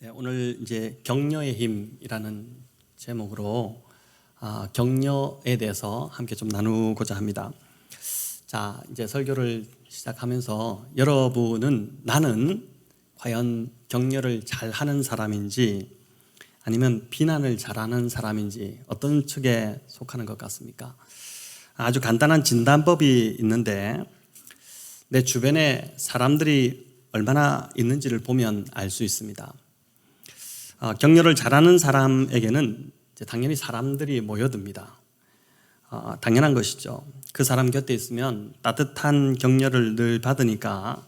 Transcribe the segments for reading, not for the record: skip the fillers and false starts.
네, 오늘 이제 격려의 힘이라는 제목으로 격려에 대해서 함께 좀 나누고자 합니다. 자, 이제 설교를 시작하면서 여러분은 나는 과연 격려를 잘하는 사람인지 아니면 비난을 잘하는 사람인지 어떤 측에 속하는 것 같습니까? 아주 간단한 진단법이 있는데 내 주변에 사람들이 얼마나 있는지를 보면 알 수 있습니다. 격려를 잘하는 사람에게는 이제 당연히 사람들이 모여듭니다. 당연한 것이죠. 그 사람 곁에 있으면 따뜻한 격려를 늘 받으니까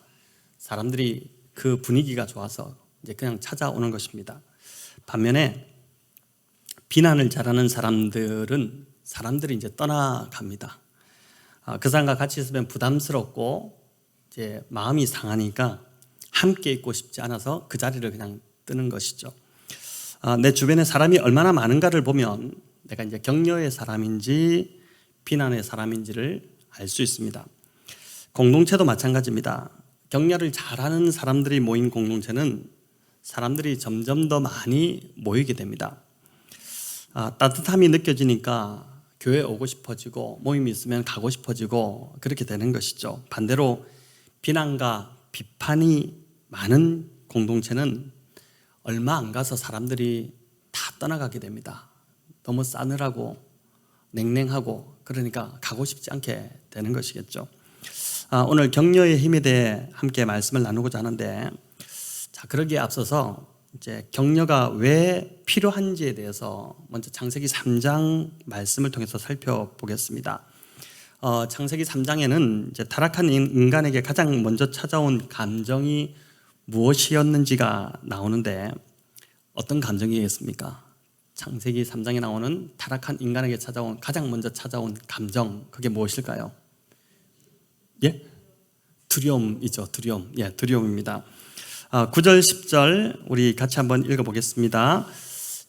사람들이 그 분위기가 좋아서 이제 그냥 찾아오는 것입니다. 반면에 비난을 잘하는 사람들은 사람들이 이제 떠나갑니다. 그 사람과 같이 있으면 부담스럽고 이제 마음이 상하니까 함께 있고 싶지 않아서 그 자리를 그냥 뜨는 것이죠. 내 주변에 사람이 얼마나 많은가를 보면 내가 이제 격려의 사람인지 비난의 사람인지를 알 수 있습니다. 공동체도 마찬가지입니다. 격려를 잘하는 사람들이 모인 공동체는 사람들이 점점 더 많이 모이게 됩니다. 따뜻함이 느껴지니까 교회 오고 싶어지고 모임이 있으면 가고 싶어지고 그렇게 되는 것이죠. 반대로 비난과 비판이 많은 공동체는 얼마 안 가서 사람들이 다 떠나가게 됩니다. 너무 싸늘하고 냉랭하고 그러니까 가고 싶지 않게 되는 것이겠죠. 오늘 격려의 힘에 대해 함께 말씀을 나누고자 하는데, 자, 그러기에 앞서서 이제 격려가 왜 필요한지에 대해서 먼저 창세기 3장 말씀을 통해서 살펴보겠습니다. 창세기 3장에는 이제 타락한 인간에게 가장 먼저 찾아온 감정이 무엇이었는지가 나오는데 어떤 감정이겠습니까? 창세기 3장에 나오는 타락한 인간에게 찾아온 가장 먼저 찾아온 감정, 그게 무엇일까요? 예? 두려움이죠. 두려움. 예, 두려움입니다. 9절 10절 우리 같이 한번 읽어보겠습니다.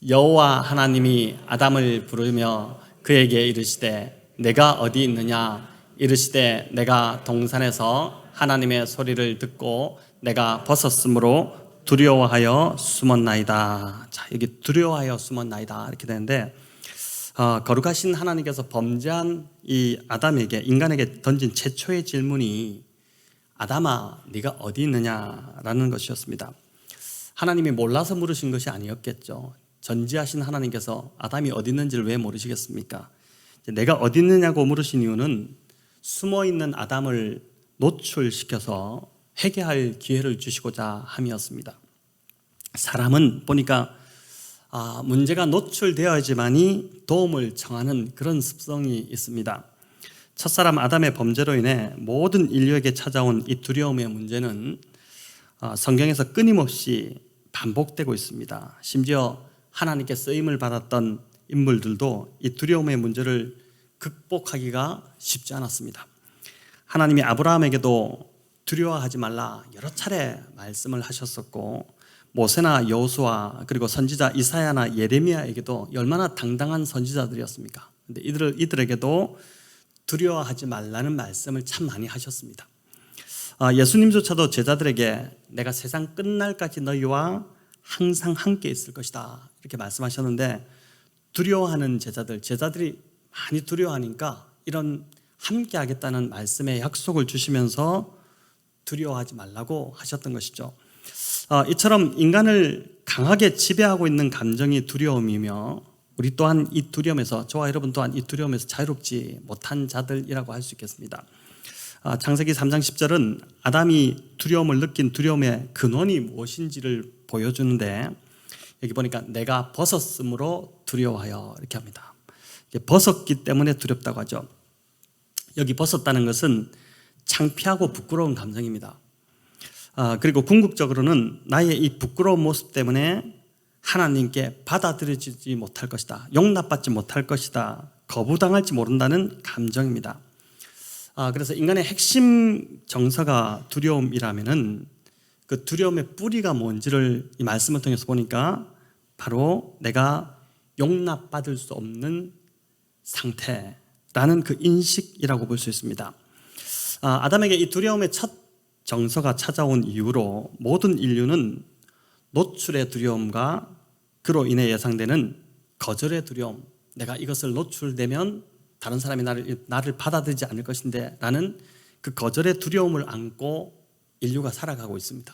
여호와 하나님이 아담을 부르며 그에게 이르시되 내가 어디 있느냐? 이르시되 내가 동산에서 하나님의 소리를 듣고 내가 벗었으므로 두려워하여 숨었나이다. 자, 여기 두려워하여 숨었나이다 이렇게 되는데, 거룩하신 하나님께서 범죄한 이 아담에게, 인간에게 던진 최초의 질문이 아담아 네가 어디 있느냐라는 것이었습니다. 하나님이 몰라서 물으신 것이 아니었겠죠. 전지하신 하나님께서 아담이 어디 있는지를 왜 모르시겠습니까? 내가 어디 있느냐고 물으신 이유는 숨어있는 아담을 노출시켜서 회개할 기회를 주시고자 함이었습니다. 사람은 보니까 문제가 노출되어야지만이 도움을 청하는 그런 습성이 있습니다. 첫사람 아담의 범죄로 인해 모든 인류에게 찾아온 이 두려움의 문제는 성경에서 끊임없이 반복되고 있습니다. 심지어 하나님께 쓰임을 받았던 인물들도 이 두려움의 문제를 극복하기가 쉽지 않았습니다. 하나님이 아브라함에게도 두려워하지 말라 여러 차례 말씀을 하셨었고, 모세나 여호수아 그리고 선지자 이사야나 예레미야에게도 얼마나 당당한 선지자들이었습니까? 근데 이들에게도 두려워하지 말라는 말씀을 참 많이 하셨습니다. 예수님조차도 제자들에게 내가 세상 끝날까지 너희와 항상 함께 있을 것이다 이렇게 말씀하셨는데, 두려워하는 제자들이 많이 두려워하니까 이런 함께 하겠다는 말씀의 약속을 주시면서 두려워하지 말라고 하셨던 것이죠. 이처럼 인간을 강하게 지배하고 있는 감정이 두려움이며, 우리 또한 이 두려움에서, 저와 여러분 또한 이 두려움에서 자유롭지 못한 자들이라고 할 수 있겠습니다. 창세기 3장 10절은 아담이 두려움을 느낀 두려움의 근원이 무엇인지를 보여주는데, 여기 보니까 내가 벗었으므로 두려워하여 이렇게 합니다. 벗었기 때문에 두렵다고 하죠. 여기 벗었다는 것은 창피하고 부끄러운 감정입니다. 그리고 궁극적으로는 나의 이 부끄러운 모습 때문에 하나님께 받아들여지지 못할 것이다, 용납받지 못할 것이다, 거부당할지 모른다는 감정입니다. 그래서 인간의 핵심 정서가 두려움이라면은 그 두려움의 뿌리가 뭔지를 이 말씀을 통해서 보니까 바로 내가 용납받을 수 없는 상태라는 그 인식이라고 볼 수 있습니다. 아담에게 이 두려움의 첫 정서가 찾아온 이후로 모든 인류는 노출의 두려움과 그로 인해 예상되는 거절의 두려움, 내가 이것을 노출되면 다른 사람이 나를 받아들이지 않을 것인데 라는 그 거절의 두려움을 안고 인류가 살아가고 있습니다.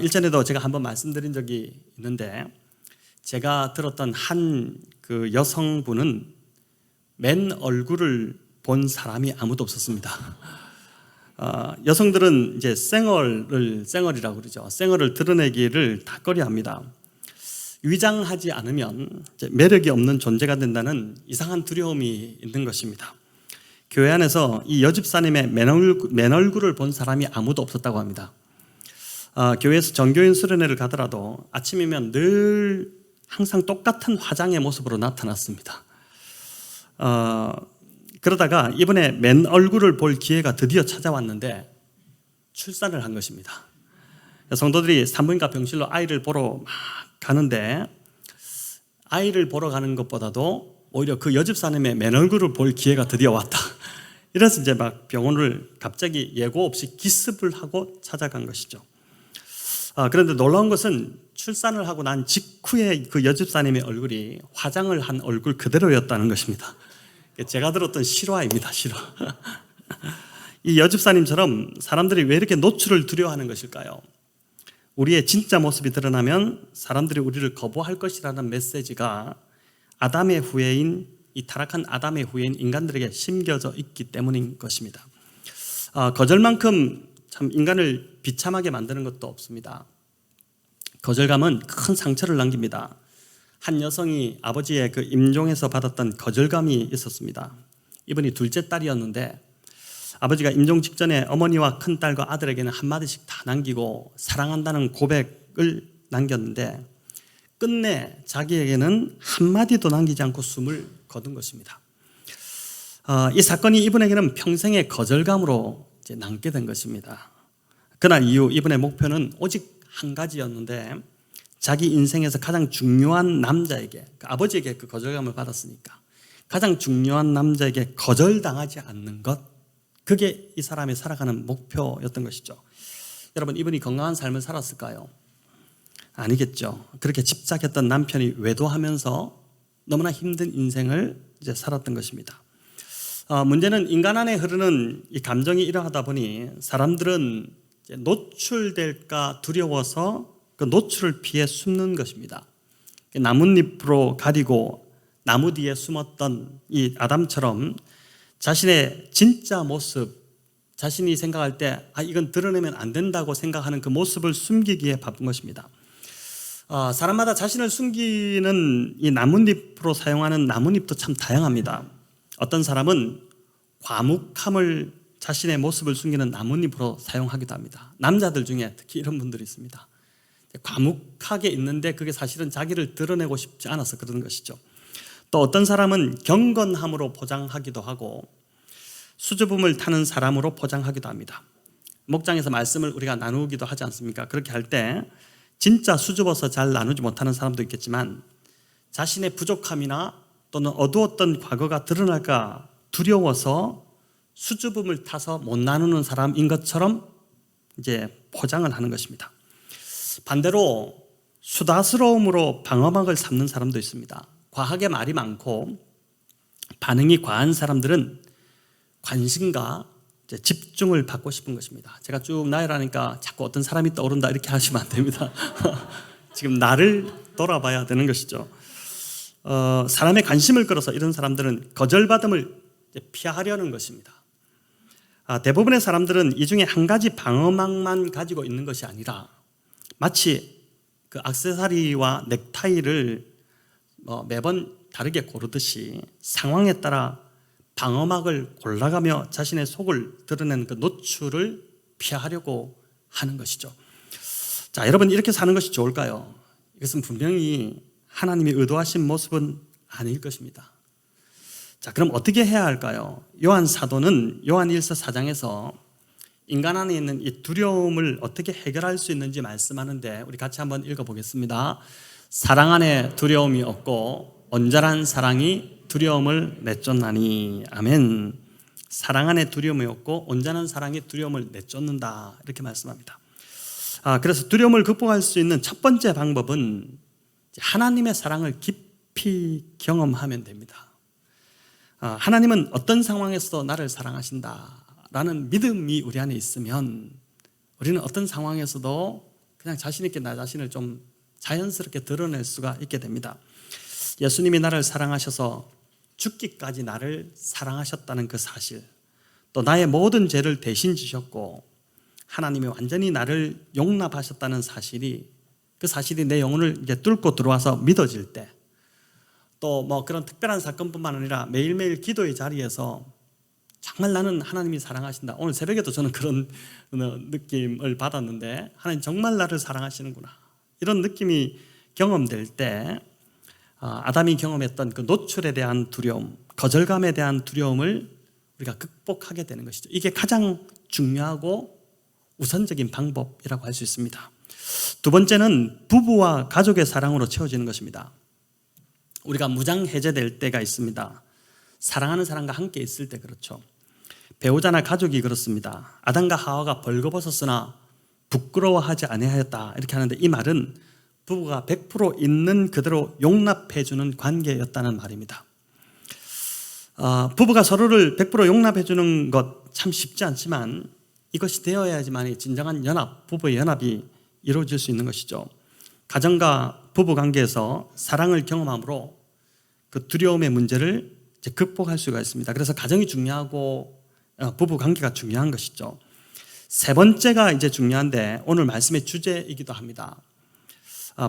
일전에도 제가 한번 말씀드린 적이 있는데, 제가 들었던 한 그 여성분은 맨 얼굴을 본 사람이 아무도 없었습니다. 여성들은 이제 쌩얼이라고 그러죠. 쌩얼을 드러내기를 다 꺼려합니다. 위장하지 않으면 매력이 없는 존재가 된다는 이상한 두려움이 있는 것입니다. 교회 안에서 이 여집사님의 맨 얼굴을 본 사람이 아무도 없었다고 합니다. 교회에서 정교인 수련회를 가더라도 아침이면 늘 항상 똑같은 화장의 모습으로 나타났습니다. 그러다가 이번에 맨 얼굴을 볼 기회가 드디어 찾아왔는데 출산을 한 것입니다. 성도들이 산부인과 병실로 아이를 보러 막 가는데, 아이를 보러 가는 것보다도 오히려 그 여집사님의 맨 얼굴을 볼 기회가 드디어 왔다. 이래서 이제 막 병원을 갑자기 예고 없이 기습을 하고 찾아간 것이죠. 그런데 놀라운 것은 출산을 하고 난 직후에 그 여집사님의 얼굴이 화장을 한 얼굴 그대로였다는 것입니다. 제가 들었던 실화입니다. 실화. 이 여집사님처럼 사람들이 왜 이렇게 노출을 두려워하는 것일까요? 우리의 진짜 모습이 드러나면 사람들이 우리를 거부할 것이라는 메시지가 아담의 후예인, 이 타락한 아담의 후예인 인간들에게 심겨져 있기 때문인 것입니다. 거절만큼 참 인간을 비참하게 만드는 것도 없습니다. 거절감은 큰 상처를 남깁니다. 한 여성이 아버지의 그 임종에서 받았던 거절감이 있었습니다. 이분이 둘째 딸이었는데 아버지가 임종 직전에 어머니와 큰딸과 아들에게는 한마디씩 다 남기고 사랑한다는 고백을 남겼는데, 끝내 자기에게는 한마디도 남기지 않고 숨을 거둔 것입니다. 이 사건이 이분에게는 평생의 거절감으로 이제 남게 된 것입니다. 그날 이후 이분의 목표는 오직 한 가지였는데, 자기 인생에서 가장 중요한 남자에게, 아버지에게 그 거절감을 받았으니까 가장 중요한 남자에게 거절당하지 않는 것, 그게 이 사람이 살아가는 목표였던 것이죠. 여러분, 이분이 건강한 삶을 살았을까요? 아니겠죠. 그렇게 집착했던 남편이 외도하면서 너무나 힘든 인생을 이제 살았던 것입니다. 문제는 인간 안에 흐르는 이 감정이 이러하다 보니 사람들은 이제 노출될까 두려워서 그 노출을 피해 숨는 것입니다. 나뭇잎으로 가리고 나무 뒤에 숨었던 이 아담처럼 자신의 진짜 모습, 자신이 생각할 때 이건 드러내면 안 된다고 생각하는 그 모습을 숨기기에 바쁜 것입니다. 사람마다 자신을 숨기는 이 나뭇잎으로 사용하는 나뭇잎도 참 다양합니다. 어떤 사람은 과묵함을 자신의 모습을 숨기는 나뭇잎으로 사용하기도 합니다. 남자들 중에 특히 이런 분들이 있습니다. 과묵하게 있는데 그게 사실은 자기를 드러내고 싶지 않아서 그러는 것이죠. 또 어떤 사람은 경건함으로 포장하기도 하고 수줍음을 타는 사람으로 포장하기도 합니다. 목장에서 말씀을 우리가 나누기도 하지 않습니까? 그렇게 할 때 진짜 수줍어서 잘 나누지 못하는 사람도 있겠지만 자신의 부족함이나 또는 어두웠던 과거가 드러날까 두려워서 수줍음을 타서 못 나누는 사람인 것처럼 이제 포장을 하는 것입니다. 반대로 수다스러움으로 방어막을 삼는 사람도 있습니다. 과하게 말이 많고 반응이 과한 사람들은 관심과 이제 집중을 받고 싶은 것입니다. 제가 쭉 나열하니까 자꾸 어떤 사람이 떠오른다 이렇게 하시면 안 됩니다. 지금 나를 돌아봐야 되는 것이죠. 사람의 관심을 끌어서 이런 사람들은 거절받음을 피하려는 것입니다. 대부분의 사람들은 이 중에 한 가지 방어막만 가지고 있는 것이 아니라 마치 그 액세서리와 넥타이를 매번 다르게 고르듯이 상황에 따라 방어막을 골라가며 자신의 속을 드러내는 그 노출을 피하려고 하는 것이죠. 자, 여러분, 이렇게 사는 것이 좋을까요? 이것은 분명히 하나님이 의도하신 모습은 아닐 것입니다. 자, 그럼 어떻게 해야 할까요? 요한 사도는 요한일서 4장에서 인간 안에 있는 이 두려움을 어떻게 해결할 수 있는지 말씀하는데 우리 같이 한번 읽어보겠습니다. 사랑 안에 두려움이 없고 온전한 사랑이 두려움을 내쫓나니. 아멘. 사랑 안에 두려움이 없고 온전한 사랑이 두려움을 내쫓는다, 이렇게 말씀합니다. 그래서 두려움을 극복할 수 있는 첫 번째 방법은 하나님의 사랑을 깊이 경험하면 됩니다. 하나님은 어떤 상황에서도 나를 사랑하신다라는 믿음이 우리 안에 있으면 우리는 어떤 상황에서도 그냥 자신 있게 나 자신을 좀 자연스럽게 드러낼 수가 있게 됩니다. 예수님이 나를 사랑하셔서 죽기까지 나를 사랑하셨다는 그 사실, 또 나의 모든 죄를 대신 지셨고 하나님이 완전히 나를 용납하셨다는 사실이, 그 사실이 내 영혼을 이제 뚫고 들어와서 믿어질 때, 또 뭐 그런 특별한 사건뿐만 아니라 매일매일 기도의 자리에서 정말 나는 하나님이 사랑하신다. 오늘 새벽에도 저는 그런 느낌을 받았는데, 하나님 정말 나를 사랑하시는구나, 이런 느낌이 경험될 때 아담이 경험했던 그 노출에 대한 두려움, 거절감에 대한 두려움을 우리가 극복하게 되는 것이죠. 이게 가장 중요하고 우선적인 방법이라고 할 수 있습니다. 두 번째는 부부와 가족의 사랑으로 채워지는 것입니다. 우리가 무장해제될 때가 있습니다. 사랑하는 사람과 함께 있을 때 그렇죠. 배우자나 가족이 그렇습니다. 아담과 하와가 벌거벗었으나 부끄러워하지 아니하였다, 이렇게 하는데, 이 말은 부부가 100% 있는 그대로 용납해주는 관계였다는 말입니다. 부부가 서로를 100% 용납해주는 것 참 쉽지 않지만 이것이 되어야지만 진정한 연합, 부부의 연합이 이루어질 수 있는 것이죠. 가정과 부부 관계에서 사랑을 경험함으로 그 두려움의 문제를 이제 극복할 수가 있습니다. 그래서 가정이 중요하고 부부 관계가 중요한 것이죠. 세 번째가 이제 중요한데 오늘 말씀의 주제이기도 합니다.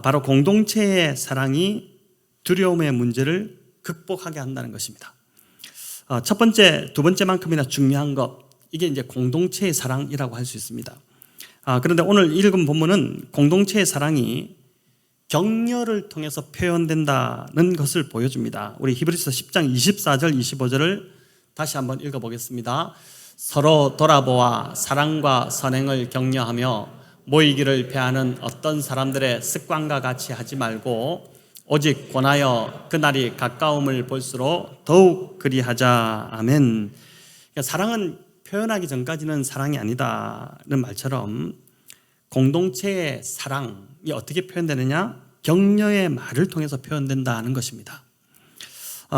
바로 공동체의 사랑이 두려움의 문제를 극복하게 한다는 것입니다. 첫 번째, 두 번째만큼이나 중요한 것, 이게 이제 공동체의 사랑이라고 할 수 있습니다. 그런데 오늘 읽은 본문은 공동체의 사랑이 격려를 통해서 표현된다는 것을 보여줍니다. 우리 히브리서 10장 24절 25절을 다시 한번 읽어보겠습니다. 서로 돌아보아 사랑과 선행을 격려하며 모이기를 패하는 어떤 사람들의 습관과 같이 하지 말고 오직 권하여 그날이 가까움을 볼수록 더욱 그리하자. 아멘. 그러니까 사랑은 표현하기 전까지는 사랑이 아니다는 말처럼 공동체의 사랑이 어떻게 표현되느냐? 격려의 말을 통해서 표현된다는 것입니다.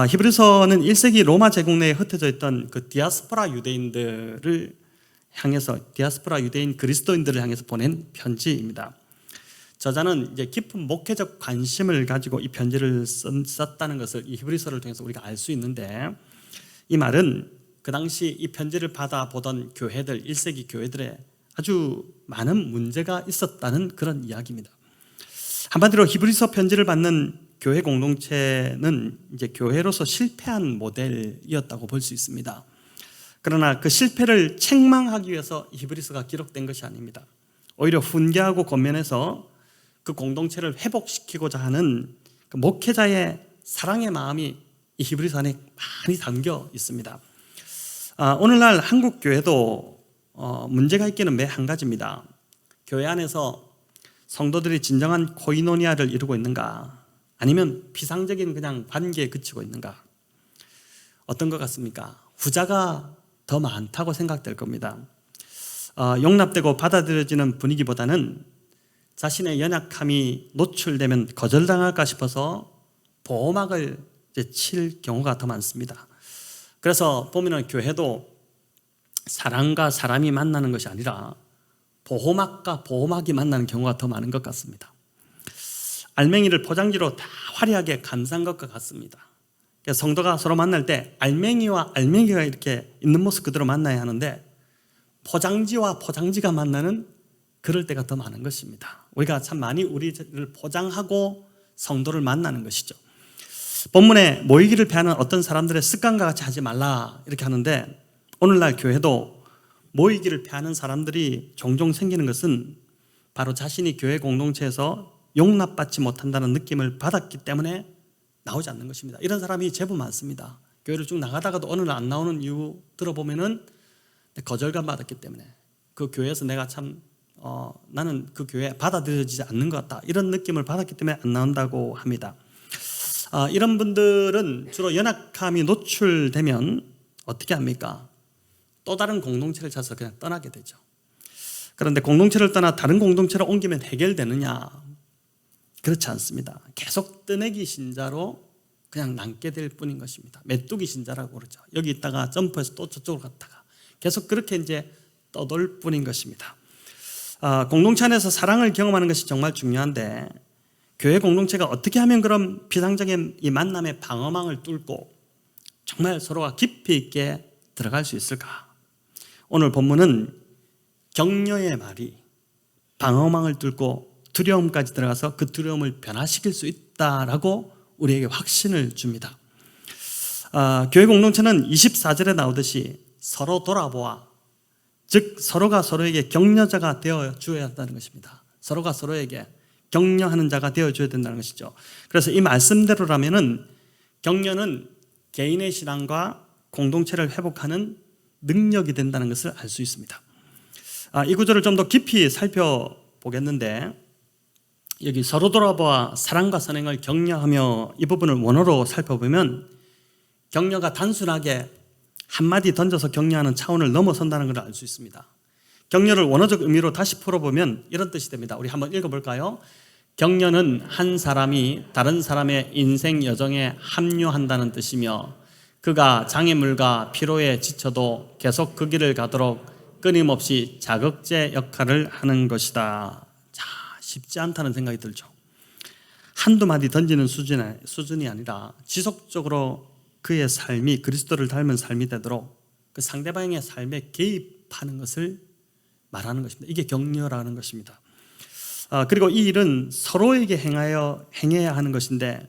히브리서는 1세기 로마 제국 내에 흩어져 있던 그 디아스포라 유대인들을 향해서, 디아스포라 유대인 그리스도인들을 향해서 보낸 편지입니다. 저자는 이제 깊은 목회적 관심을 가지고 이 편지를 썼다는 것을 이 히브리서를 통해서 우리가 알 수 있는데, 이 말은 그 당시 이 편지를 받아보던 교회들, 1세기 교회들의 아주 많은 문제가 있었다는 그런 이야기입니다. 한마디로 히브리서 편지를 받는 교회 공동체는 이제 교회로서 실패한 모델이었다고 볼 수 있습니다. 그러나 그 실패를 책망하기 위해서 히브리서가 기록된 것이 아닙니다. 오히려 훈계하고 권면해서 그 공동체를 회복시키고자 하는 그 목회자의 사랑의 마음이 이 히브리서 안에 많이 담겨 있습니다. 오늘날 한국 교회도 문제가 있기는 매 한 가지입니다. 교회 안에서 성도들이 진정한 코이노니아를 이루고 있는가, 아니면 비상적인 그냥 관계에 그치고 있는가? 어떤 것 같습니까? 후자가 더 많다고 생각될 겁니다. 용납되고 받아들여지는 분위기보다는 자신의 연약함이 노출되면 거절당할까 싶어서 보호막을 칠 경우가 더 많습니다. 그래서 보면은 교회도 사람과 사람이 만나는 것이 아니라 보호막과 보호막이 만나는 경우가 더 많은 것 같습니다. 알맹이를 포장지로 다 화려하게 감싼 것과 같습니다. 성도가 서로 만날 때 알맹이와 알맹이가 이렇게 있는 모습 그대로 만나야 하는데, 포장지와 포장지가 만나는 그럴 때가 더 많은 것입니다. 우리가 참 많이 우리를 포장하고 성도를 만나는 것이죠. 본문에 모이기를 패하는 어떤 사람들의 습관과 같이 하지 말라, 이렇게 하는데, 오늘날 교회도 모이기를 패하는 사람들이 종종 생기는 것은 바로 자신이 교회 공동체에서 용납받지 못한다는 느낌을 받았기 때문에 나오지 않는 것입니다. 이런 사람이 제법 많습니다. 교회를 쭉 나가다가도 어느 날 안 나오는 이유 들어보면은 거절감 받았기 때문에, 그 교회에서 내가 참 나는 그 교회에 받아들여지지 않는 것 같다, 이런 느낌을 받았기 때문에 안 나온다고 합니다. 이런 분들은 주로 연약함이 노출되면 어떻게 합니까? 또 다른 공동체를 찾아서 그냥 떠나게 되죠. 그런데 공동체를 떠나 다른 공동체로 옮기면 해결되느냐? 그렇지 않습니다. 계속 뜨내기 신자로 그냥 남게 될 뿐인 것입니다. 메뚜기 신자라고 그러죠. 여기 있다가 점프해서 또 저쪽으로 갔다가 계속 그렇게 이제 떠돌 뿐인 것입니다. 공동체 안에서 사랑을 경험하는 것이 정말 중요한데, 교회 공동체가 어떻게 하면 그런 비상적인 이 만남의 방어망을 뚫고 정말 서로가 깊이 있게 들어갈 수 있을까? 오늘 본문은 격려의 말이 방어망을 뚫고 두려움까지 들어가서 그 두려움을 변화시킬 수 있다라고 우리에게 확신을 줍니다. 교회 공동체는 24절에 나오듯이 서로 돌아보아, 즉 서로가 서로에게 격려자가 되어 주어야 한다는 것입니다. 서로가 서로에게 격려하는 자가 되어 줘야 된다는 것이죠. 그래서 이 말씀대로라면은 격려는 개인의 신앙과 공동체를 회복하는 능력이 된다는 것을 알 수 있습니다. 이 구절을 좀 더 깊이 살펴보겠는데, 여기 서로 돌아보아 사랑과 선행을 격려하며 이 부분을 원어로 살펴보면 격려가 단순하게 한마디 던져서 격려하는 차원을 넘어선다는 걸 알 수 있습니다. 격려를 원어적 의미로 다시 풀어보면 이런 뜻이 됩니다. 우리 한번 읽어볼까요? 격려는 한 사람이 다른 사람의 인생 여정에 합류한다는 뜻이며, 그가 장애물과 피로에 지쳐도 계속 그 길을 가도록 끊임없이 자극제 역할을 하는 것이다. 자, 쉽지 않다는 생각이 들죠. 한두 마디 던지는 수준이 아니라 지속적으로 그의 삶이 그리스도를 닮은 삶이 되도록 그 상대방의 삶에 개입하는 것을 말하는 것입니다. 이게 격려라는 것입니다. 그리고 이 일은 서로에게 행해야 하는 것인데,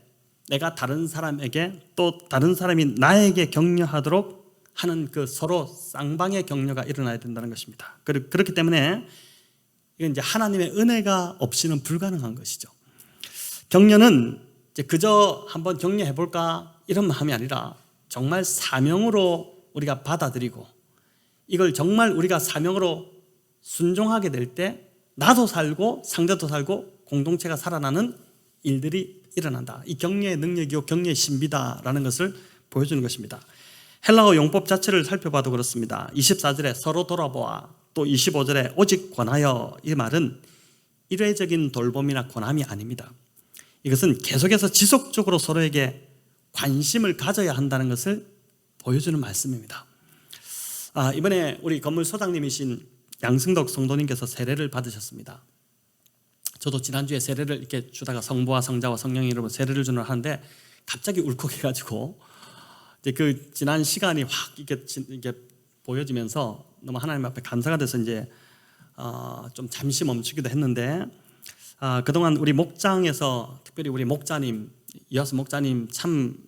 내가 다른 사람에게 또 다른 사람이 나에게 격려하도록 하는 그 서로 쌍방의 격려가 일어나야 된다는 것입니다. 그렇기 때문에 이건 이제 하나님의 은혜가 없이는 불가능한 것이죠. 격려는 이제 그저 한번 격려해 볼까 이런 마음이 아니라 정말 사명으로 우리가 받아들이고, 이걸 정말 우리가 사명으로 순종하게 될 때 나도 살고 상대도 살고 공동체가 살아나는 일들이 일어난다. 이 격려의 능력이요 격려의 신비다라는 것을 보여주는 것입니다. 헬라어 용법 자체를 살펴봐도 그렇습니다. 24절에 서로 돌아보아, 또 25절에 오직 권하여, 이 말은 일회적인 돌봄이나 권함이 아닙니다. 이것은 계속해서 지속적으로 서로에게 관심을 가져야 한다는 것을 보여주는 말씀입니다. 이번에 우리 건물 소장님이신 양승덕 성도님께서 세례를 받으셨습니다. 저도 지난주에 세례를 이렇게 주다가 성부와 성자와 성령의 이름으로 세례를 주는 하는데 갑자기 울컥해가지고 이제 그 지난 시간이 확 이렇게 보여지면서 너무 하나님 앞에 감사가 돼서 이제 좀 잠시 멈추기도 했는데, 그동안 우리 목장에서 특별히 우리 목자님, 이하수 목자님 참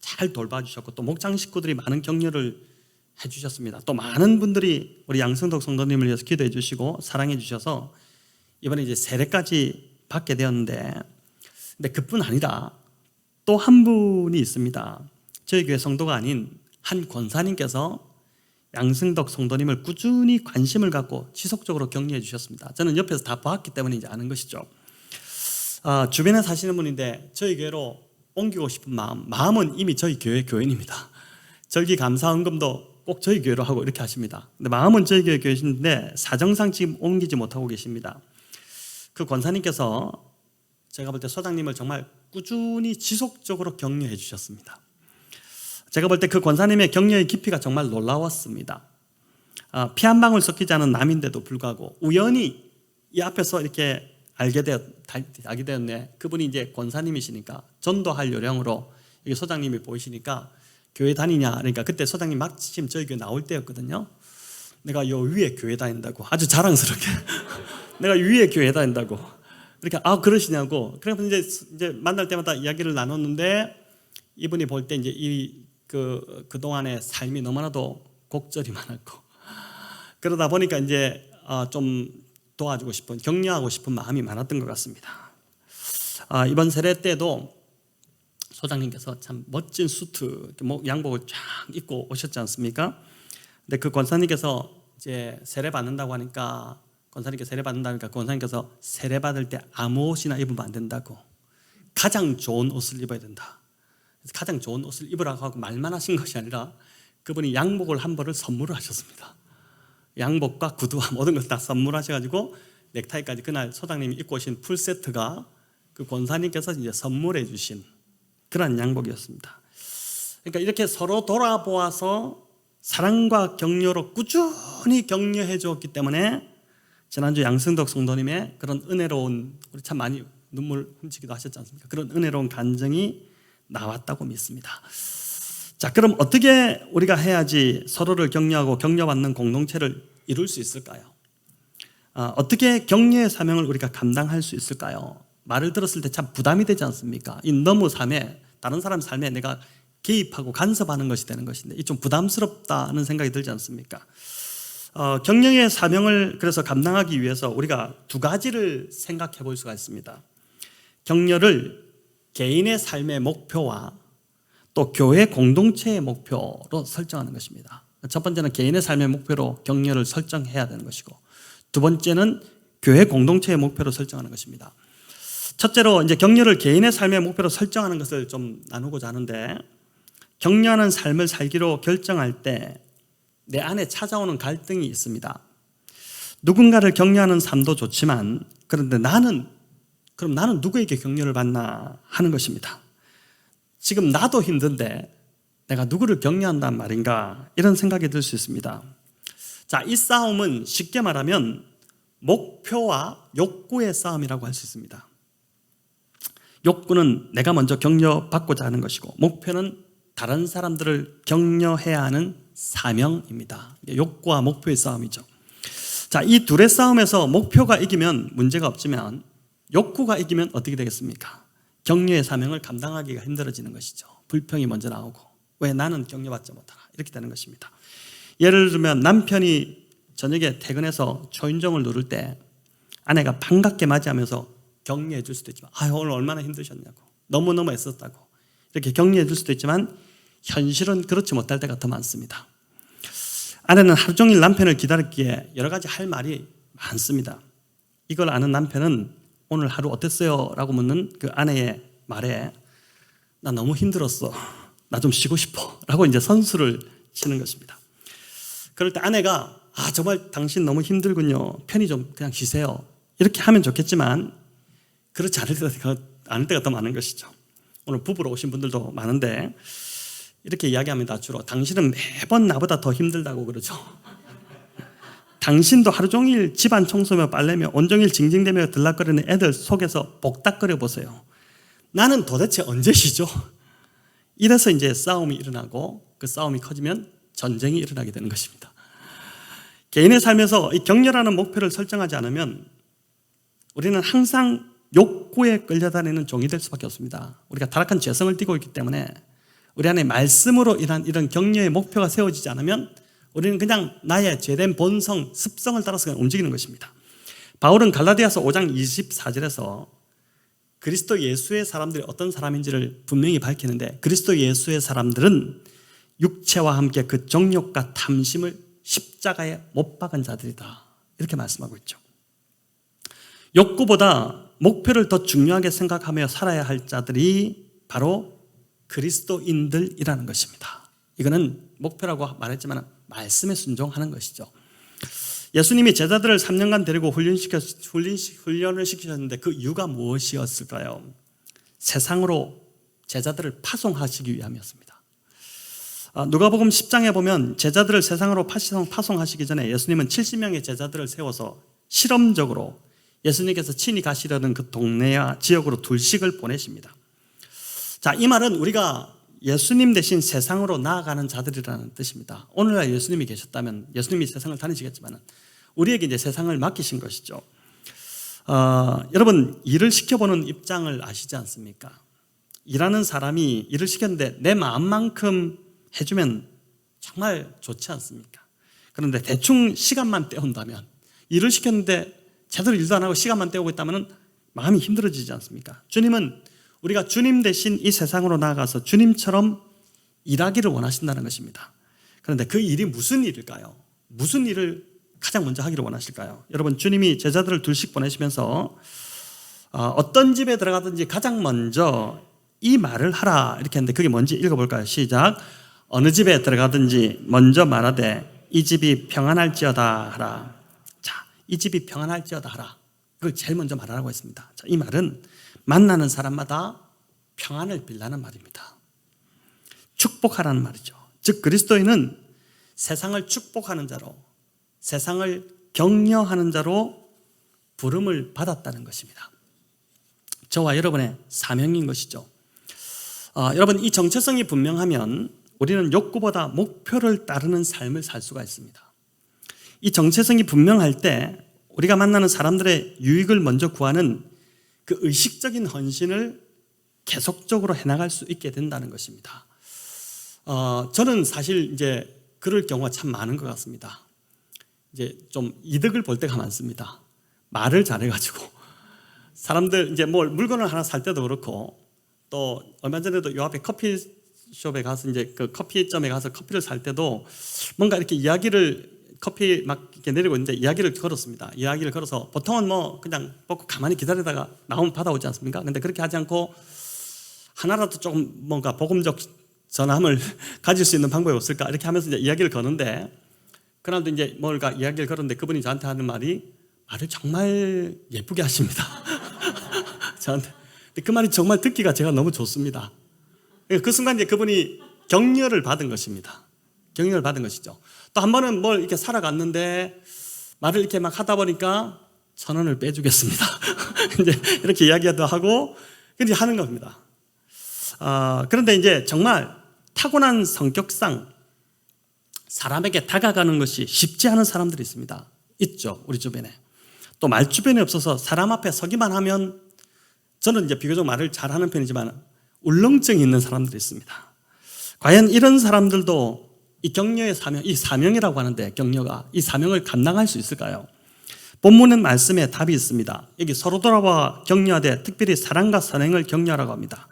잘 돌봐주셨고, 또 목장 식구들이 많은 격려를 해주셨습니다. 또 많은 분들이 우리 양승덕 성도님을 위해서 기도해 주시고 사랑해 주셔서 이번에 이제 세례까지 받게 되었는데, 근데 그뿐 아니라 또 한 분이 있습니다. 저희 교회 성도가 아닌 한 권사님께서 양승덕 성도님을 꾸준히 관심을 갖고 지속적으로 격려해 주셨습니다. 저는 옆에서 다 보았기 때문에 이제 아는 것이죠. 주변에 사시는 분인데 저희 교회로 옮기고 싶은 마음은 이미 저희 교회 교인입니다. 절기 감사헌금도 꼭 저희 교회로 하고 이렇게 하십니다. 근데 마음은 저희 교회 교인인데 사정상 지금 옮기지 못하고 계십니다. 그 권사님께서 제가 볼 때 소장님을 정말 꾸준히 지속적으로 격려해 주셨습니다. 제가 볼 때 그 권사님의 격려의 깊이가 정말 놀라웠습니다. 피 한 방울 섞이지 않은 남인데도 불구하고 우연히 이 앞에서 이렇게 알게 되었네. 그분이 이제 권사님이시니까 전도할 요령으로 여기 소장님이 보이시니까 교회 다니냐, 그러니까 그때 소장님 마침 저희 교회 나올 때였거든요. 내가 요 위에 교회 다닌다고 아주 자랑스럽게 내가 위에 교회 다닌다고 이렇게 그러시냐고. 그래서 이제 만날 때마다 이야기를 나눴는데, 이분이 볼 때 이제 그 동안의 삶이 너무나도 곡절이 많았고, 그러다 보니까 이제 좀 도와주고 싶은, 격려하고 싶은 마음이 많았던 것 같습니다. 이번 세례 때도 소장님께서 참 멋진 수트, 양복을 쫙 입고 오셨지 않습니까? 근데 그 권사님께서 이제 세례 받는다고 하니까, 권사님께서 세례 받을 때 아무 옷이나 입으면 안 된다고, 가장 좋은 옷을 입어야 된다. 그래서 가장 좋은 옷을 입으라고 하고 말만 하신 것이 아니라 그분이 양복을 한 벌을 선물을 하셨습니다. 양복과 구두와 모든 걸 다 선물하셔가지고 넥타이까지 그날 소장님이 입고 오신 풀세트가 그 권사님께서 이제 선물해 주신 그런 양복이었습니다. 그러니까 이렇게 서로 돌아보아서 사랑과 격려로 꾸준히 격려해 주었기 때문에 지난주 양승덕 성도님의 그런 은혜로운, 우리 참 많이 눈물 훔치기도 하셨지 않습니까? 그런 은혜로운 감정이 나왔다고 믿습니다. 자, 그럼 어떻게 우리가 해야지 서로를 격려하고 격려받는 공동체를 이룰 수 있을까요? 어떻게 격려의 사명을 우리가 감당할 수 있을까요? 말을 들었을 때 참 부담이 되지 않습니까? 이 너무 삶에, 다른 사람 삶에 내가 개입하고 간섭하는 것이 되는 것인데 이 좀 부담스럽다는 생각이 들지 않습니까? 격려의 사명을 그래서 감당하기 위해서 우리가 두 가지를 생각해 볼 수가 있습니다. 격려를 개인의 삶의 목표와 또 교회 공동체의 목표로 설정하는 것입니다. 첫 번째는 개인의 삶의 목표로 격려를 설정해야 되는 것이고, 두 번째는 교회 공동체의 목표로 설정하는 것입니다. 첫째로 이제 격려를 개인의 삶의 목표로 설정하는 것을 좀 나누고자 하는데, 격려하는 삶을 살기로 결정할 때 내 안에 찾아오는 갈등이 있습니다. 누군가를 격려하는 삶도 좋지만, 그런데 그럼 나는 누구에게 격려를 받나 하는 것입니다. 지금 나도 힘든데 내가 누구를 격려한단 말인가, 이런 생각이 들 수 있습니다. 자, 이 싸움은 쉽게 말하면 목표와 욕구의 싸움이라고 할 수 있습니다. 욕구는 내가 먼저 격려받고자 하는 것이고, 목표는 다른 사람들을 격려해야 하는 사명입니다. 욕구와 목표의 싸움이죠. 자, 이 둘의 싸움에서 목표가 이기면 문제가 없지만 욕구가 이기면 어떻게 되겠습니까? 격려의 사명을 감당하기가 힘들어지는 것이죠. 불평이 먼저 나오고, 왜 나는 격려받지 못하나, 이렇게 되는 것입니다. 예를 들면 남편이 저녁에 퇴근해서 초인종을 누를 때 아내가 반갑게 맞이하면서 격려해 줄 수도 있지만, 오늘 얼마나 힘드셨냐고, 너무너무 애썼다고 이렇게 격려해 줄 수도 있지만, 현실은 그렇지 못할 때가 더 많습니다. 아내는 하루 종일 남편을 기다렸기에 여러 가지 할 말이 많습니다. 이걸 아는 남편은 오늘 하루 어땠어요? 라고 묻는 그 아내의 말에, 나 너무 힘들었어, 나 좀 쉬고 싶어 라고 이제 선수를 치는 것입니다. 그럴 때 아내가 정말 당신 너무 힘들군요, 편히 좀 그냥 쉬세요, 이렇게 하면 좋겠지만 그렇지 않을 때가 더 많은 것이죠. 오늘 부부로 오신 분들도 많은데 이렇게 이야기합니다. 주로 당신은 매번 나보다 더 힘들다고 그러죠. 당신도 하루 종일 집안 청소며 빨래며 온종일 징징대며 들락거리는 애들 속에서 복닥거려 보세요. 나는 도대체 언제 쉬죠? 이래서 이제 싸움이 일어나고, 그 싸움이 커지면 전쟁이 일어나게 되는 것입니다. 개인의 삶에서 이 격려라는 목표를 설정하지 않으면 우리는 항상 욕구에 끌려다니는 종이 될 수밖에 없습니다. 우리가 타락한 죄성을 띠고 있기 때문에 우리 안에 말씀으로 이런 격려의 목표가 세워지지 않으면 우리는 그냥 나의 죄된 본성, 습성을 따라서 그냥 움직이는 것입니다. 바울은 갈라디아서 5장 24절에서 그리스도 예수의 사람들이 어떤 사람인지를 분명히 밝히는데, 그리스도 예수의 사람들은 육체와 함께 그 정욕과 탐심을 십자가에 못 박은 자들이다, 이렇게 말씀하고 있죠. 욕구보다 목표를 더 중요하게 생각하며 살아야 할 자들이 바로 그리스도인들이라는 것입니다. 이거는 목표라고 말했지만 말씀에 순종하는 것이죠. 예수님이 제자들을 3년간 데리고 훈련을 시키셨는데 그 이유가 무엇이었을까요? 세상으로 제자들을 파송하시기 위함이었습니다. 누가복음 10장에 보면 제자들을 세상으로 파송하시기 전에 예수님은 70명의 제자들을 세워서 실험적으로 예수님께서 친히 가시려는 그 동네와 지역으로 둘씩을 보내십니다. 자, 이 말은 우리가 예수님 대신 세상으로 나아가는 자들이라는 뜻입니다. 오늘날 예수님이 계셨다면 예수님이 세상을 다니시겠지만 우리에게 이제 세상을 맡기신 것이죠. 여러분, 일을 시켜보는 입장을 아시지 않습니까? 일하는 사람이 일을 시켰는데 내 마음만큼 해주면 정말 좋지 않습니까? 그런데 대충 시간만 때운다면, 일을 시켰는데 제대로 일도 안 하고 시간만 때우고 있다면 마음이 힘들어지지 않습니까? 주님은 우리가 주님 대신 이 세상으로 나아가서 주님처럼 일하기를 원하신다는 것입니다. 그런데 그 일이 무슨 일일까요? 무슨 일을 가장 먼저 하기를 원하실까요? 여러분, 주님이 제자들을 둘씩 보내시면서 어떤 집에 들어가든지 가장 먼저 이 말을 하라, 이렇게 했는데 그게 뭔지 읽어볼까요? 시작. 어느 집에 들어가든지 먼저 말하되 이 집이 평안할지어다 하라. 자, 이 집이 평안할지어다 하라. 그걸 제일 먼저 말하라고 했습니다. 자, 이 말은 만나는 사람마다 평안을 빌라는 말입니다. 축복하라는 말이죠. 즉 그리스도인은 세상을 축복하는 자로, 세상을 격려하는 자로 부름을 받았다는 것입니다. 저와 여러분의 사명인 것이죠. 여러분, 이 정체성이 분명하면 우리는 욕구보다 목표를 따르는 삶을 살 수가 있습니다. 이 정체성이 분명할 때 우리가 만나는 사람들의 유익을 먼저 구하는 그 의식적인 헌신을 계속적으로 해나갈 수 있게 된다는 것입니다. 저는 사실 이제 그럴 경우가 참 많은 것 같습니다. 이제 좀 이득을 볼 때가 많습니다. 말을 잘해가지고 사람들 이제 뭘 물건을 하나 살 때도 그렇고, 또 얼마 전에도 요 앞에 커피숍에 가서 이제 그 커피점에 가서 커피를 살 때도 뭔가 이렇게 이야기를, 커피 막 이렇게 내리고 있는데 이야기를 걸었습니다. 이야기를 걸어서 보통은 뭐 그냥 먹고 가만히 기다리다가 나오면 받아오지 않습니까? 근데 그렇게 하지 않고 하나라도 조금 뭔가 복음적 전함을 가질 수 있는 방법이 없을까 이렇게 하면서 이제 이야기를 거는데, 그날도 이제 뭔가 이야기를 걸었는데 그분이 저한테 하는 말을 정말 예쁘게 하십니다. 저한테. 그 말이 정말 듣기가 제가 너무 좋습니다. 그 순간 이제 그분이 격려를 받은 것입니다. 격려를 받은 것이죠. 또 한 번은 뭘 이렇게 사러 갔는데 말을 이렇게 막 하다 보니까 1,000원을 빼주겠습니다. 이제 이렇게 이야기도 하고 그렇게 하는 겁니다. 그런데 이제 정말 타고난 성격상 사람에게 다가가는 것이 쉽지 않은 사람들이 있습니다. 있죠, 우리 주변에. 또 말 주변에 없어서 사람 앞에 서기만 하면, 저는 이제 비교적 말을 잘하는 편이지만 울렁증이 있는 사람들이 있습니다. 과연 이런 사람들도 이 격려의 사명, 이 사명이라고 하는데 격려가 이 사명을 감당할 수 있을까요? 본문의 말씀에 답이 있습니다. 여기 서로 돌아와 격려하되 특별히 사랑과 선행을 격려하라고 합니다.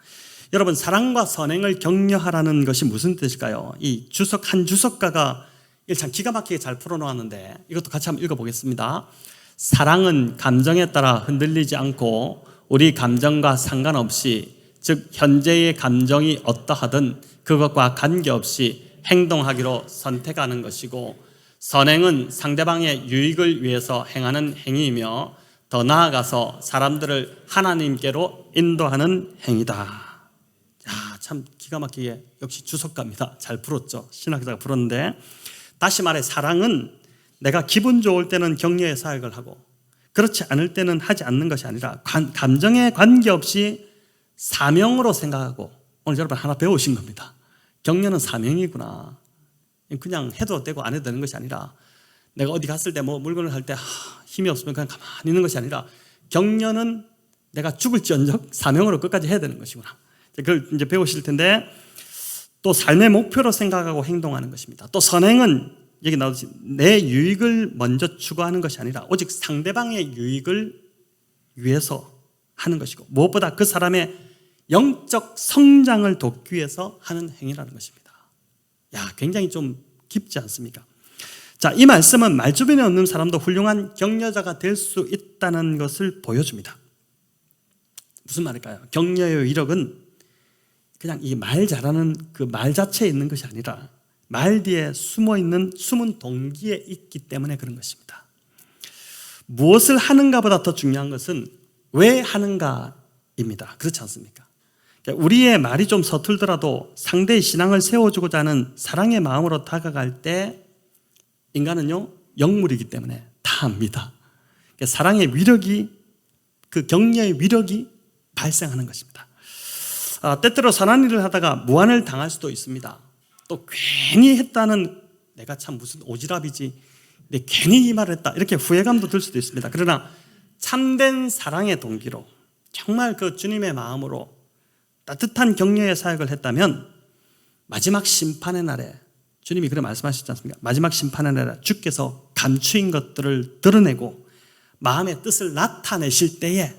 여러분, 사랑과 선행을 격려하라는 것이 무슨 뜻일까요? 이 한 주석가가 참 기가 막히게 잘 풀어놓았는데 이것도 같이 한번 읽어보겠습니다. 사랑은 감정에 따라 흔들리지 않고 우리 감정과 상관없이, 즉 현재의 감정이 어떠하든 그것과 관계없이 행동하기로 선택하는 것이고, 선행은 상대방의 유익을 위해서 행하는 행위이며 더 나아가서 사람들을 하나님께로 인도하는 행위다. 참 기가 막히게, 역시 주석가입니다. 잘 풀었죠. 신학자가 풀었는데, 다시 말해 사랑은 내가 기분 좋을 때는 격려의 사역을 하고 그렇지 않을 때는 하지 않는 것이 아니라 감정에 관계없이 사명으로 생각하고, 오늘 여러분 하나 배우신 겁니다. 격려는 사명이구나. 그냥 해도 되고 안 해도 되는 것이 아니라, 내가 어디 갔을 때 뭐 물건을 할 때 힘이 없으면 그냥 가만히 있는 것이 아니라, 격려는 내가 죽을지언정 사명으로 끝까지 해야 되는 것이구나. 그걸 이제 배우실 텐데, 또 삶의 목표로 생각하고 행동하는 것입니다. 또 선행은 여기 나오듯이 내 유익을 먼저 추구하는 것이 아니라 오직 상대방의 유익을 위해서 하는 것이고, 무엇보다 그 사람의 영적 성장을 돕기 위해서 하는 행위라는 것입니다. 굉장히 좀 깊지 않습니까? 자, 이 말씀은 말 주변에 없는 사람도 훌륭한 격려자가 될 수 있다는 것을 보여줍니다. 무슨 말일까요? 격려의 위력은 그냥 이 말 잘하는 그 말 자체에 있는 것이 아니라 말 뒤에 숨어있는 숨은 동기에 있기 때문에 그런 것입니다. 무엇을 하는가보다 더 중요한 것은 왜 하는가입니다. 그렇지 않습니까? 우리의 말이 좀 서툴더라도 상대의 신앙을 세워주고자 하는 사랑의 마음으로 다가갈 때 인간은요, 영물이기 때문에 다 압니다. 사랑의 위력이, 그 격려의 위력이 발생하는 것입니다. 때때로 선한 일을 하다가 무한을 당할 수도 있습니다. 또 괜히 했다는, 내가 참 무슨 오지랖이지, 근데 괜히 이 말을 했다, 이렇게 후회감도 들 수도 있습니다. 그러나 참된 사랑의 동기로, 정말 그 주님의 마음으로 따뜻한 격려의 사역을 했다면 마지막 심판의 날에, 주님이 그렇게 말씀하셨지 않습니까? 마지막 심판의 날에 주께서 감추인 것들을 드러내고 마음의 뜻을 나타내실 때에,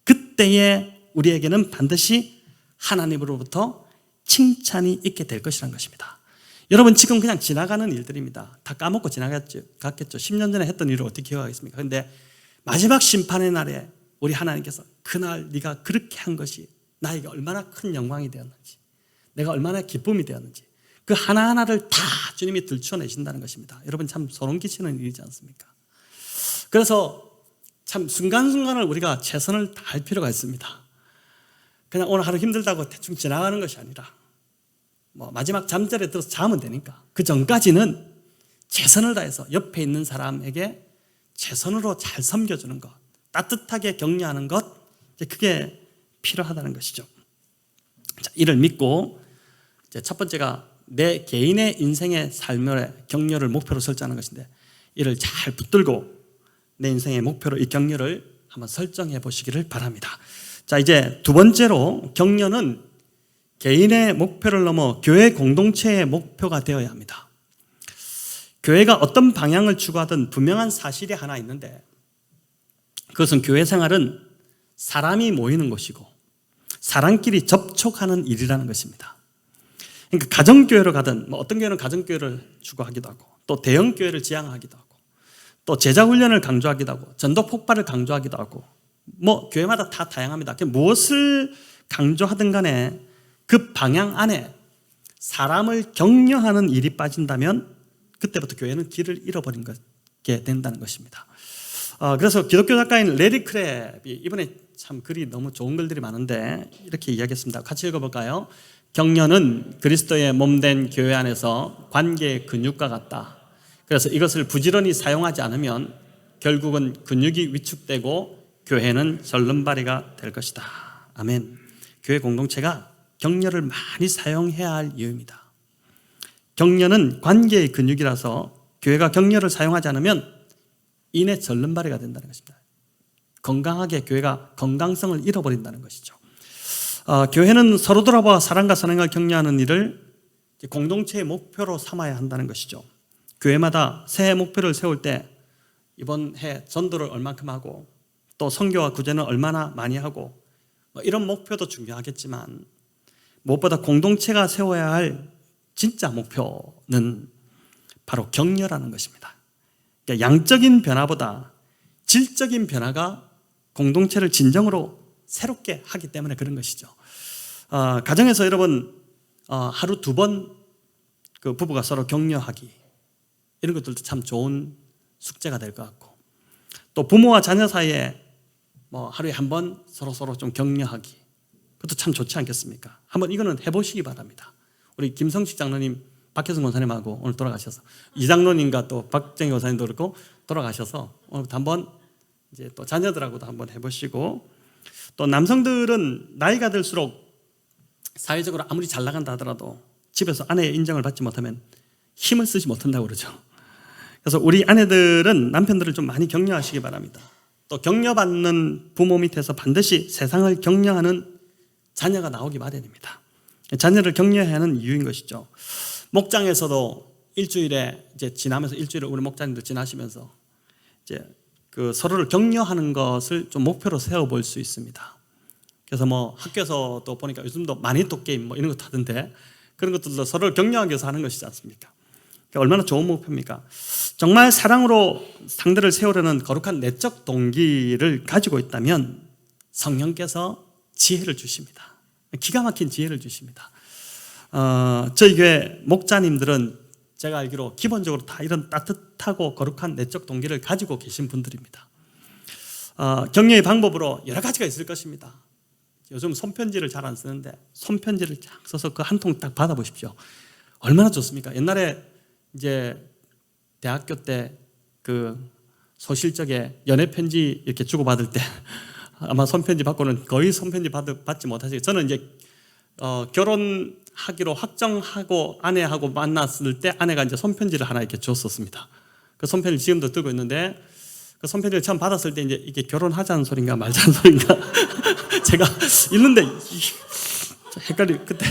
그때에 우리에게는 반드시 하나님으로부터 칭찬이 있게 될 것이라는 것입니다. 여러분, 지금 그냥 지나가는 일들입니다. 다 까먹고 지나갔겠죠. 10년 전에 했던 일을 어떻게 기억하겠습니까? 그런데 마지막 심판의 날에 우리 하나님께서 그날 네가 그렇게 한 것이 나에게 얼마나 큰 영광이 되었는지, 내가 얼마나 기쁨이 되었는지, 그 하나하나를 다 주님이 들춰내신다는 것입니다. 여러분 참 소름 끼치는 일이지 않습니까? 그래서 참 순간순간을 우리가 최선을 다할 필요가 있습니다. 그냥 오늘 하루 힘들다고 대충 지나가는 것이 아니라 마지막 잠자리에 들어서 자면 되니까 그 전까지는 최선을 다해서 옆에 있는 사람에게 최선으로 잘 섬겨주는 것, 따뜻하게 격려하는 것, 그게 필요하다는 것이죠. 자, 이를 믿고 이제 첫 번째가 내 개인의 인생의 삶의 격려를 목표로 설정하는 것인데, 이를 잘 붙들고 내 인생의 목표로 이 격려를 한번 설정해 보시기를 바랍니다. 자, 이제 두 번째로 격려는 개인의 목표를 넘어 교회 공동체의 목표가 되어야 합니다. 교회가 어떤 방향을 추구하든 분명한 사실이 하나 있는데, 그것은 교회 생활은 사람이 모이는 곳이고 사람끼리 접촉하는 일이라는 것입니다. 그러니까 가정교회로 가든 어떤 교회는 가정교회를 추구하기도 하고, 또 대형교회를 지향하기도 하고, 또 제자훈련을 강조하기도 하고, 전도폭발을 강조하기도 하고, 교회마다 다 다양합니다. 무엇을 강조하든 간에 그 방향 안에 사람을 격려하는 일이 빠진다면 그때부터 교회는 길을 잃어버린 게 된다는 것입니다. 그래서 기독교 작가인 레리 크랩이 이번에 참 글이 너무 좋은 글들이 많은데 이렇게 이야기했습니다. 같이 읽어볼까요? 격려는 그리스도의 몸된 교회 안에서 관계의 근육과 같다. 그래서 이것을 부지런히 사용하지 않으면 결국은 근육이 위축되고 교회는 절름발이가 될 것이다. 아멘. 교회 공동체가 격려를 많이 사용해야 할 이유입니다. 격려는 관계의 근육이라서 교회가 격려를 사용하지 않으면 이내 절름발이가 된다는 것입니다. 건강하게 교회가 건강성을 잃어버린다는 것이죠. 교회는 서로 돌아봐 사랑과 선행을 격려하는 일을 공동체의 목표로 삼아야 한다는 것이죠. 교회마다 새해 목표를 세울 때 이번 해 전도를 얼만큼 하고, 또 선교와 구제는 얼마나 많이 하고, 이런 목표도 중요하겠지만 무엇보다 공동체가 세워야 할 진짜 목표는 바로 격려라는 것입니다. 그러니까 양적인 변화보다 질적인 변화가 공동체를 진정으로 새롭게 하기 때문에 그런 것이죠. 가정에서 여러분 하루 2번 그 부부가 서로 격려하기, 이런 것들도 참 좋은 숙제가 될 것 같고, 또 부모와 자녀 사이에 하루에 1번 서로 좀 격려하기, 그것도 참 좋지 않겠습니까? 한번 이거는 해보시기 바랍니다. 우리 김성식 장로님, 박혜성 권사님하고 오늘 돌아가셔서, 이 장로님과 또 박정희 권사님도 그렇고 돌아가셔서 오늘부터 한번 이제 또 자녀들하고도 한번 해보시고, 또 남성들은 나이가 들수록 사회적으로 아무리 잘 나간다 하더라도 집에서 아내의 인정을 받지 못하면 힘을 쓰지 못한다고 그러죠. 그래서 우리 아내들은 남편들을 좀 많이 격려하시기 바랍니다. 또 격려받는 부모 밑에서 반드시 세상을 격려하는 자녀가 나오기 마련입니다. 자녀를 격려해야 하는 이유인 것이죠. 목장에서도 일주일에 이제 지나면서, 일주일에 우리 목장님들 지나시면서 이제 그 서로를 격려하는 것을 좀 목표로 세워볼 수 있습니다. 그래서 학교에서도 보니까 요즘도 마니또 게임 이런 것도 하던데, 그런 것들도 서로를 격려하기 위해서 하는 것이지 않습니까? 그러니까 얼마나 좋은 목표입니까? 정말 사랑으로 상대를 세우려는 거룩한 내적 동기를 가지고 있다면 성령께서 지혜를 주십니다. 기가 막힌 지혜를 주십니다. 저희 교회 목자님들은 제가 알기로 기본적으로 다 이런 따뜻하고 거룩한 내적 동기를 가지고 계신 분들입니다. 격려의 방법으로 여러 가지가 있을 것입니다. 요즘 손편지를 잘 안 쓰는데 손편지를 쫙 써서 그 한 통 딱 받아보십시오. 얼마나 좋습니까? 옛날에 이제 대학교 때 그 소실적에 연애 편지 이렇게 주고받을 때 아마 손편지 받고는 거의 손편지 받지 못하시고, 저는 이제 결혼하기로 확정하고 아내하고 만났을 때 아내가 이제 손편지를 하나 이렇게 줬었습니다. 그 손편지 지금도 들고 있는데, 그 손편지를 처음 받았을 때 이제 이게 결혼하자는 소린가 말자는 소린가 제가 읽는데 헷갈리. 그때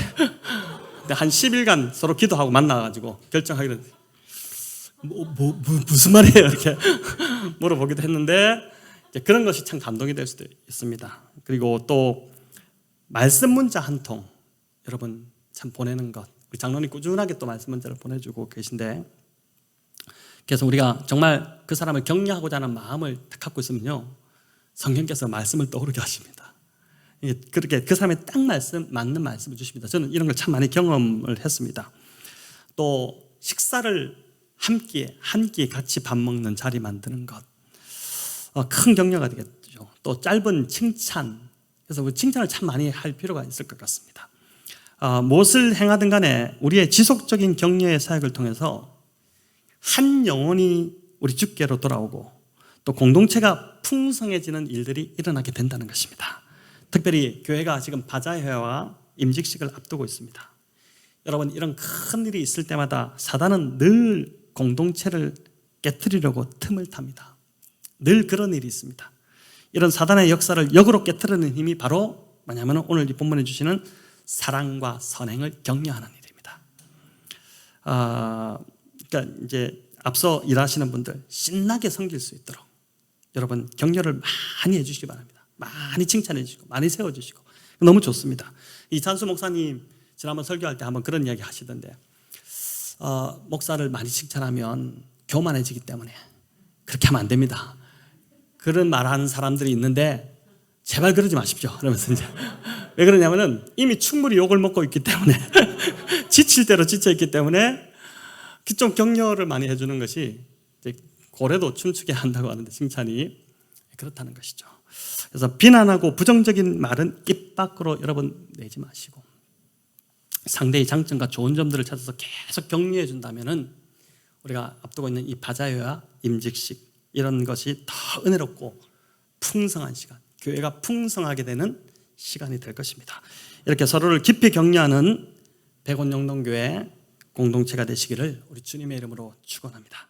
한 10일간 서로 기도하고 만나가지고 결정하기로 했는데 무슨 말이에요? 이렇게 물어보기도 했는데, 그런 것이 참 감동이 될 수도 있습니다. 그리고 또 말씀 문자 한 통 여러분 참 보내는 것, 우리 장로님 꾸준하게 또 말씀 문자를 보내주고 계신데, 그래서 우리가 정말 그 사람을 격려하고자 하는 마음을 갖고 있으면요, 성령께서 말씀을 떠오르게 하십니다. 그렇게 그 사람의 딱 맞는 말씀을 주십니다. 저는 이런 걸 참 많이 경험을 했습니다. 또 식사를 함께 한 끼 같이 밥 먹는 자리 만드는 것, 큰 격려가 되겠죠. 또 짧은 칭찬, 그래서 그 칭찬을 참 많이 할 필요가 있을 것 같습니다. 무엇을 행하든 간에 우리의 지속적인 격려의 사역을 통해서 한 영혼이 우리 주께로 돌아오고 또 공동체가 풍성해지는 일들이 일어나게 된다는 것입니다. 특별히 교회가 지금 바자회와 임직식을 앞두고 있습니다. 여러분, 이런 큰 일이 있을 때마다 사단은 늘 공동체를 깨트리려고 틈을 탑니다. 늘 그런 일이 있습니다. 이런 사단의 역사를 역으로 깨트리는 힘이 바로 뭐냐면 오늘 이 본문에 주시는 사랑과 선행을 격려하는 일입니다. 그러니까 이제 앞서 일하시는 분들 신나게 섬길 수 있도록 여러분 격려를 많이 해주시기 바랍니다. 많이 칭찬해 주시고 많이 세워주시고 너무 좋습니다. 이찬수 목사님 지난번 설교할 때 한번 그런 이야기 하시던데 목사를 많이 칭찬하면 교만해지기 때문에 그렇게 하면 안 됩니다. 그런 말하는 사람들이 있는데 제발 그러지 마십시오. 그러면서 이제 왜 그러냐면은 이미 충분히 욕을 먹고 있기 때문에 지칠 대로 지쳐 있기 때문에 좀 격려를 많이 해주는 것이 이제 고래도 춤추게 한다고 하는데 칭찬이 그렇다는 것이죠. 그래서 비난하고 부정적인 말은 입 밖으로 여러분 내지 마시고 상대의 장점과 좋은 점들을 찾아서 계속 격려해 준다면은 우리가 앞두고 있는 이 바자회와 임직식 이런 것이 더 은혜롭고 풍성한 시간, 교회가 풍성하게 되는 시간이 될 것입니다. 이렇게 서로를 깊이 격려하는 백원영동교회 공동체가 되시기를 우리 주님의 이름으로 축원합니다.